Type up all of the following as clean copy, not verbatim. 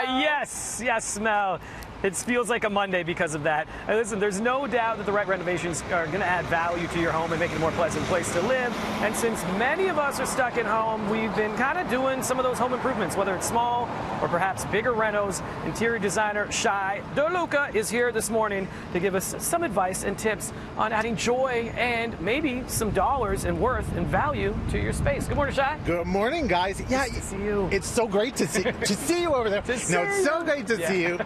Yes, Mel. It feels like a Monday because of that. Listen, there's no doubt that the right renovations are going to add value to your home and make it a more pleasant place to live. And since many of us are stuck at home, we've been kind of doing some of those home improvements, whether it's small or perhaps bigger renos. Interior designer Shai DeLuca is here this morning to give us some advice and tips on adding joy and maybe some dollars and worth and value to your space. Good morning, Shai. Good morning, guys. Nice to see you. It's so great to see you over there. It's so great to see you.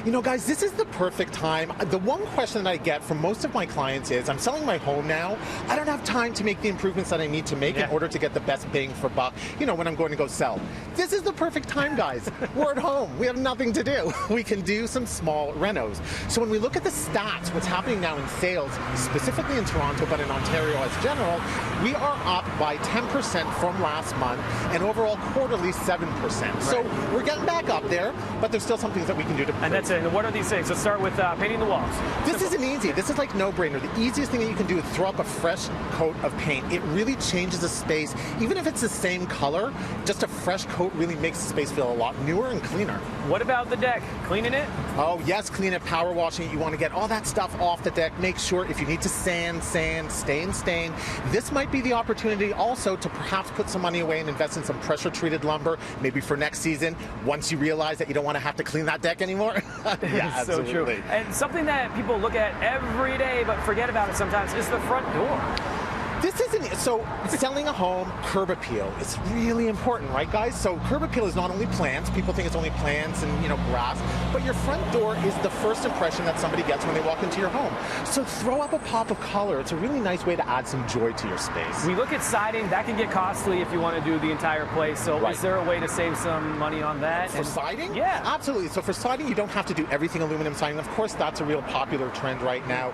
You know, guys, this is the perfect time. The one question that I get from most of my clients is, I'm selling my home now. I don't have time to make the improvements that I need to make in order to get the best bang for buck, you know, when I'm going to go sell. This is the perfect time, guys. We're at home. We have nothing to do. We can do some small renos. So when we look at the stats, what's happening now in sales, specifically in Toronto, but in Ontario as general, we are up by 10% from last month, and overall quarterly 7%. Right. So we're getting back up there, but there's still some things that we can do to improve. And that's it. What are these things? Let's start with painting the walls. This isn't easy. This is like no-brainer. The easiest thing that you can do is throw up a fresh coat of paint. It really changes the space. Even if it's the same color, just a fresh coat really makes the space feel a lot newer and cleaner. What about the deck? Cleaning it? Oh, yes, clean it, power washing it. You want to get all that stuff off the deck. Make sure if you need to sand, stain. This might be the opportunity also to perhaps put some money away and invest in some pressure-treated lumber, maybe for next season, once you realize that you don't want to have to clean that deck anymore. Yeah, so absolutely. True. And something that people look at every day but forget about it sometimes is the front door. This isn't, so selling a home, curb appeal, it's really important, right, guys? So curb appeal is not only plants. People think it's only plants and, you know, grass, but your front door is the first impression that somebody gets when they walk into your home. So throw up a pop of color. It's a really nice way to add some joy to your space. We look at siding. That can get costly if you want to do the entire place. So is there a way to save some money on that? For siding? Yeah. Absolutely. So for siding, you don't have to do everything aluminum siding. Of course, that's a real popular trend right now.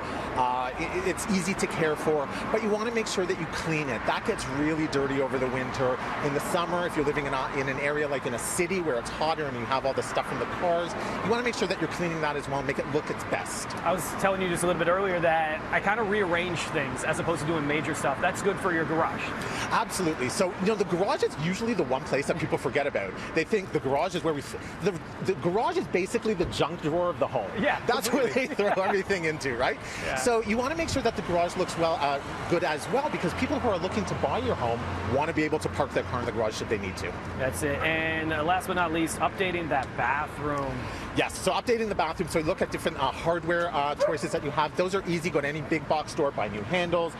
It's easy to care for, but you want to make sure that you clean it. That gets really dirty over the winter. In the summer, if you're living in an area like in a city where it's hotter and you have all the stuff from the cars, you want to make sure that you're cleaning that as well and make it look its best. I was telling you just a little bit earlier that I kind of rearrange things as opposed to doing major stuff. That's good for your garage. Absolutely. So, you know, the garage is usually the one place that people forget about. They think the garage is where the garage is basically the junk drawer of the home. Yeah. That's where they throw everything into, right? Yeah. So you want to make sure that the garage looks good as well, because people who are looking to buy your home want to be able to park their car in the garage should they need to. That's it. And last but not least, updating that bathroom. Yes, so updating the bathroom. So you look at different hardware choices that you have. Those are easy. Go to any big box store, buy new handles,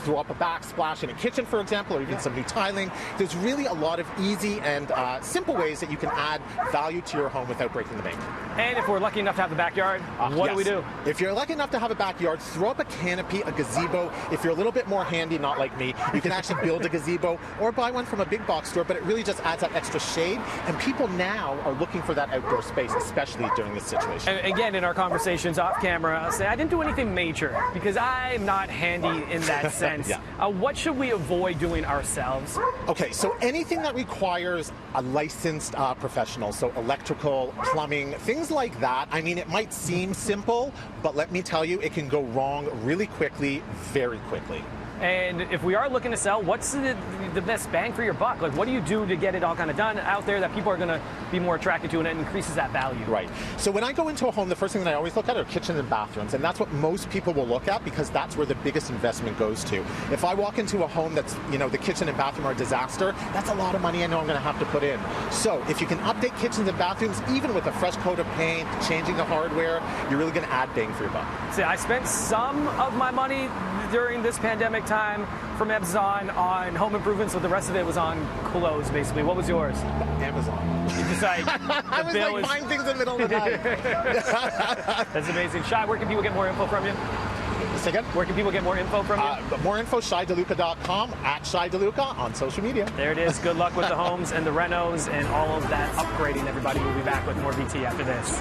throw up a backsplash in a kitchen, for example, or even some new tiling. There's really a lot of easy and simple ways that you can add value to your home without breaking the bank. And if we're lucky enough to have the backyard, what do we do? If you're lucky enough to have a backyard, throw up a canopy, a gazebo. If you're a little bit more handy, not like me, you can actually build a gazebo or buy one from a big box store, but it really just adds that extra shade. And people now are looking for that outdoor space, especially during this situation. And again, in our conversations off camera, I'll say I didn't do anything major because I'm not handy in that sense. What should we avoid doing ourselves? Okay, so anything that requires a licensed professional, so electrical, plumbing, things like that. I mean, it might seem simple, but let me tell you, it can go wrong really quickly, very quickly. And if we are looking to sell, what's the best bang for your buck? Like, what do you do to get it all kind of done out there that people are going to be more attracted to, and it increases that value? Right. So when I go into a home, the first thing that I always look at are kitchens and bathrooms, and that's what most people will look at because that's where the biggest investment goes to. If I walk into a home that's, you know, the kitchen and bathroom are a disaster, that's a lot of money I know I'm going to have to put in. So if you can update kitchens and bathrooms, even with a fresh coat of paint, changing the hardware, you're really going to add bang for your buck. See, I spent some of my money during this pandemic time from Amazon on home improvements, but the rest of it was on clothes, basically. What was yours? Amazon. You just like, I was like buying things in the middle of the night. That's amazing. Shai, where can people get more info from you? Say again? Where can people get more info from you? More info, ShaiDeLuca.com, at ShaiDeLuca on social media. There it is. Good luck with the homes and the renos and all of that upgrading, everybody. We'll be back with more BT after this.